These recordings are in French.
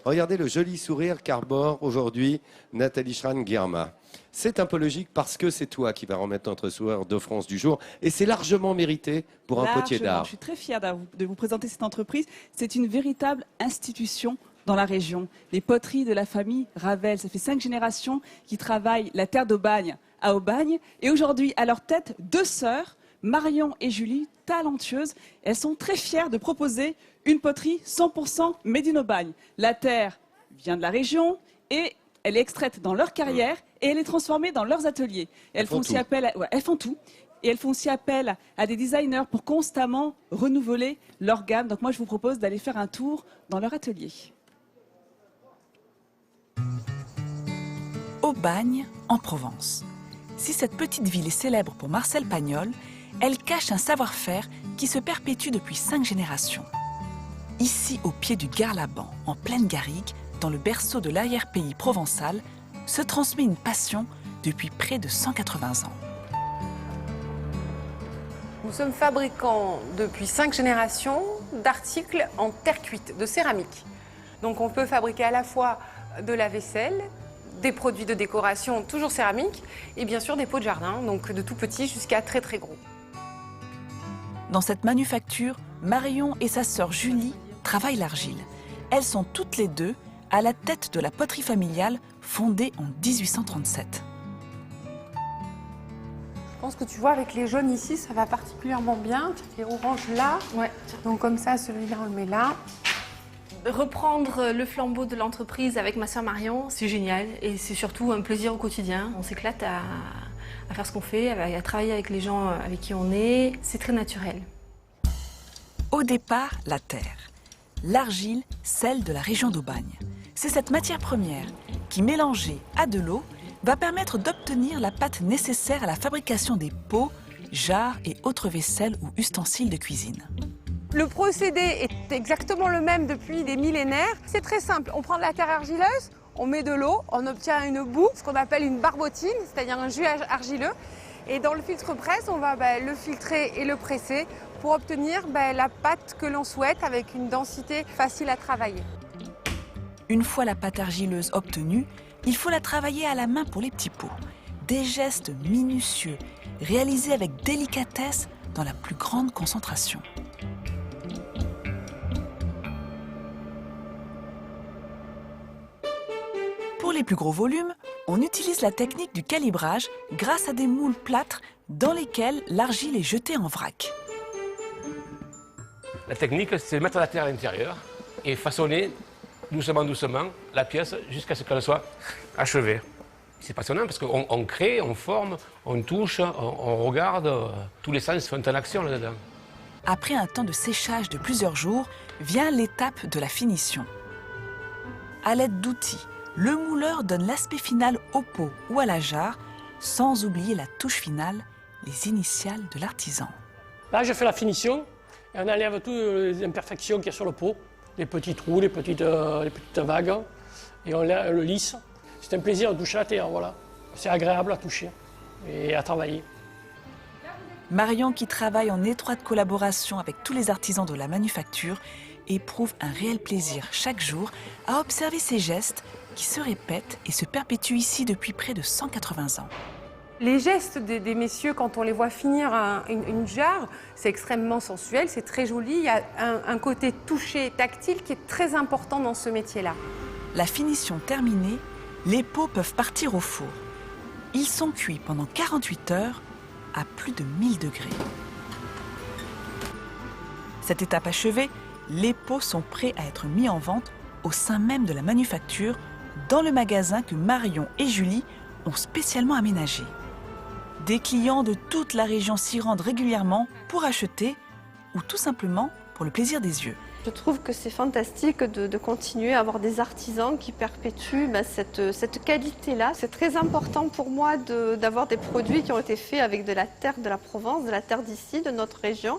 Regardez le joli sourire qu'arbore aujourd'hui Nathalie Schran-Guerma. C'est un peu logique parce que c'est toi qui vas remettre notre sourire de France du jour et c'est largement mérité pour un potier d'art. Je suis très fière de vous présenter cette entreprise. C'est une véritable institution dans la région. Les poteries de la famille Ravel, ça fait 5 générations qui travaillent la terre d'Aubagne à Aubagne. Et aujourd'hui, à leur tête, 2 sœurs, Marion et Julie, talentueuses. Elles sont très fières de proposer une poterie 100% made in Aubagne. La terre vient de la région et elle est extraite dans leur carrière et elle est transformée dans leurs ateliers. Elles font aussi appel à, elles font tout. Et elles font aussi appel à des designers pour constamment renouveler leur gamme. Donc moi, je vous propose d'aller faire un tour dans leur atelier. Aubagne, en Provence. Si cette petite ville est célèbre pour Marcel Pagnol, elle cache un savoir-faire qui se perpétue depuis 5 générations. Ici, au pied du Garlaban, en pleine garrigue, dans le berceau de l'arrière-pays provençal, se transmet une passion depuis près de 180 ans. Nous sommes fabricants depuis 5 générations d'articles en terre cuite, de céramique. Donc on peut fabriquer à la fois de la vaisselle, des produits de décoration toujours céramique et bien sûr des pots de jardin, donc de tout petit jusqu'à très très gros. Dans cette manufacture, Marion et sa sœur Julie travaillent l'argile. Elles sont toutes les deux à la tête de la poterie familiale fondée en 1837. Je pense que tu vois avec les jaunes ici, ça va particulièrement bien. Les oranges là, donc comme ça celui-là on le met là. Reprendre le flambeau de l'entreprise avec ma sœur Marion, c'est génial et c'est surtout un plaisir au quotidien. On s'éclate à faire ce qu'on fait, à travailler avec les gens avec qui on est. C'est très naturel. Au départ, la terre. L'argile, celle de la région d'Aubagne. C'est cette matière première qui, mélangée à de l'eau, va permettre d'obtenir la pâte nécessaire à la fabrication des pots, jarres et autres vaisselles ou ustensiles de cuisine. Le procédé est exactement le même depuis des millénaires. C'est très simple, on prend de la terre argileuse, on met de l'eau, on obtient une boue, ce qu'on appelle une barbotine, c'est-à-dire un jus argileux. Et dans le filtre presse, on va le filtrer et le presser pour obtenir la pâte que l'on souhaite avec une densité facile à travailler. Une fois la pâte argileuse obtenue, il faut la travailler à la main pour les petits pots. Des gestes minutieux, réalisés avec délicatesse dans la plus grande concentration. Pour les plus gros volumes, on utilise la technique du calibrage grâce à des moules plâtres dans lesquels l'argile est jetée en vrac. La technique, c'est mettre la terre à l'intérieur et façonner doucement, doucement la pièce jusqu'à ce qu'elle soit achevée. C'est passionnant parce qu'on crée, on forme, on touche, on regarde, tous les sens sont en action là-dedans. Après un temps de séchage de plusieurs jours, vient l'étape de la finition. À l'aide d'outils, le mouleur donne l'aspect final au pot ou à la jarre, sans oublier la touche finale, les initiales de l'artisan. Là, je fais la finition et on enlève toutes les imperfections qu'il y a sur le pot, les petits trous, les petites vagues, et on le lisse. C'est un plaisir de toucher la terre, voilà. C'est agréable à toucher et à travailler. Marion, qui travaille en étroite collaboration avec tous les artisans de la manufacture, éprouve un réel plaisir chaque jour à observer ces gestes qui se répètent et se perpétuent ici depuis près de 180 ans. Les gestes des messieurs, quand on les voit finir une jarre, c'est extrêmement sensuel, c'est très joli. Il y a un côté touché, tactile qui est très important dans ce métier-là. La finition terminée, les pots peuvent partir au four. Ils sont cuits pendant 48 heures à plus de 1000 degrés. Cette étape achevée, les pots sont prêts à être mis en vente au sein même de la manufacture, dans le magasin que Marion et Julie ont spécialement aménagé. Des clients de toute la région s'y rendent régulièrement pour acheter ou tout simplement pour le plaisir des yeux. Je trouve que c'est fantastique de continuer à avoir des artisans qui perpétuent cette qualité-là. C'est très important pour moi d'avoir des produits qui ont été faits avec de la terre de la Provence, de la terre d'ici, de notre région,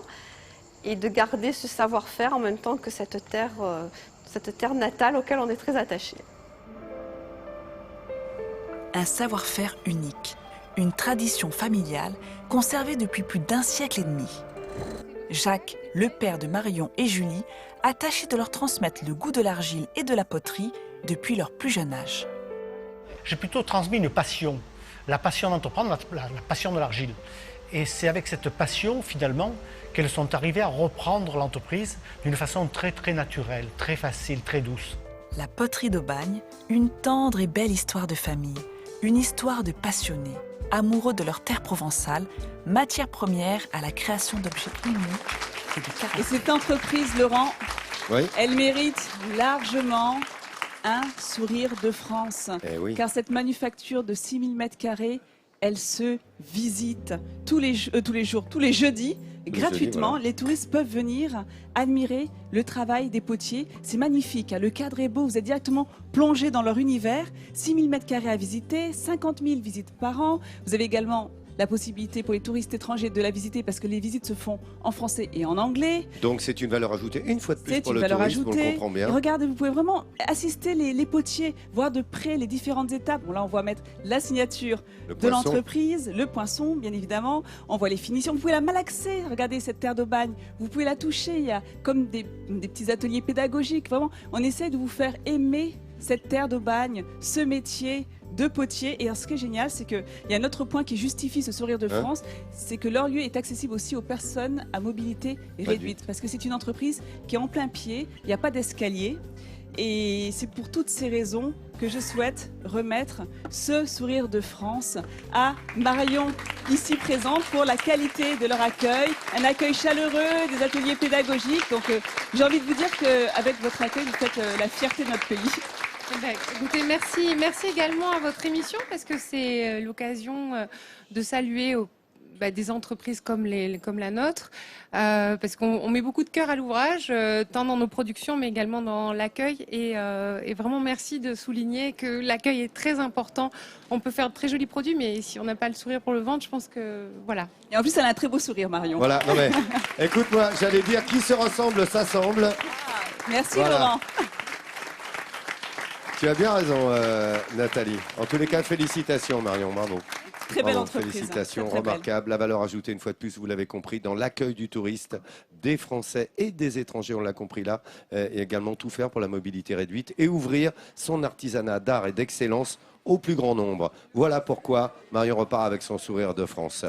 et de garder ce savoir-faire en même temps que cette terre natale auquel on est très attaché. Un savoir-faire unique, une tradition familiale conservée depuis plus d'1 siècle et demi. Jacques, le père de Marion et Julie, attachés de leur transmettre le goût de l'argile et de la poterie depuis leur plus jeune âge. J'ai plutôt transmis une passion, la passion d'entreprendre, la passion de l'argile. Et c'est avec cette passion, finalement, qu'elles sont arrivées à reprendre l'entreprise d'une façon très naturelle, très facile, très douce. La poterie d'Aubagne, une tendre et belle histoire de famille, une histoire de passionnés, amoureux de leur terre provençale, matière première à la création d'objets uniques et de caractère. Et cette entreprise, Laurent, Oui. elle mérite largement un sourire de France. Eh oui. Car cette manufacture de 6000 m², elle se visite tous les jeudis, gratuitement. voilà. Les touristes peuvent venir admirer le travail des potiers. C'est magnifique, hein. Le cadre est beau, vous êtes directement plongé dans leur univers. 6000 m² à visiter, 50 000 visites par an. Vous avez également la possibilité pour les touristes étrangers de la visiter parce que les visites se font en français et en anglais. Donc c'est une valeur ajoutée, une fois de plus C'est pour une le valeur tourisme, on le ajoutée. comprend Et bien. regardez, vous pouvez vraiment assister les potiers, voir de près les différentes étapes. Bon, là, on voit mettre la signature Le de poisson. l'entreprise, le poinçon, bien évidemment. On voit les finitions. Vous pouvez la malaxer. Regardez cette terre d'Aubagne. Vous pouvez la toucher. Il y a comme des petits ateliers pédagogiques. Vraiment, on essaie de vous faire aimer cette terre d'Aubagne, ce métier de potier. Et alors, ce qui est génial, c'est qu'il y a un autre point qui justifie ce sourire de France, c'est que leur lieu est accessible aussi aux personnes à mobilité réduite. Parce que c'est une entreprise qui est en plein pied, il n'y a pas d'escalier. Et c'est pour toutes ces raisons que je souhaite remettre ce sourire de France à Marion, ici présente, pour la qualité de leur accueil, un accueil chaleureux, des ateliers pédagogiques. Donc j'ai envie de vous dire qu'avec votre accueil, vous faites la fierté de notre pays. Eh ben, écoutez, merci également à votre émission parce que c'est l'occasion de saluer des entreprises comme la nôtre, parce qu'on met beaucoup de cœur à l'ouvrage, tant dans nos productions mais également dans l'accueil. Et vraiment merci de souligner que l'accueil est très important. On peut faire de très jolis produits, mais si on n'a pas le sourire pour le vendre, je pense que voilà. Et en plus, elle a un très beau sourire, Marion. Voilà, non mais, écoute-moi, j'allais dire qui se ressemble, s'assemble. Merci Voilà. Laurent. Tu as bien raison, Nathalie. En tous les cas, félicitations, Marion, bravo. Très belle Bravo, entreprise. félicitations, Très, très belle. remarquable. La valeur ajoutée, une fois de plus, vous l'avez compris, dans l'accueil du touriste, des Français et des étrangers, on l'a compris là, et également tout faire pour la mobilité réduite et ouvrir son artisanat d'art et d'excellence au plus grand nombre. Voilà pourquoi Marion repart avec son sourire de France.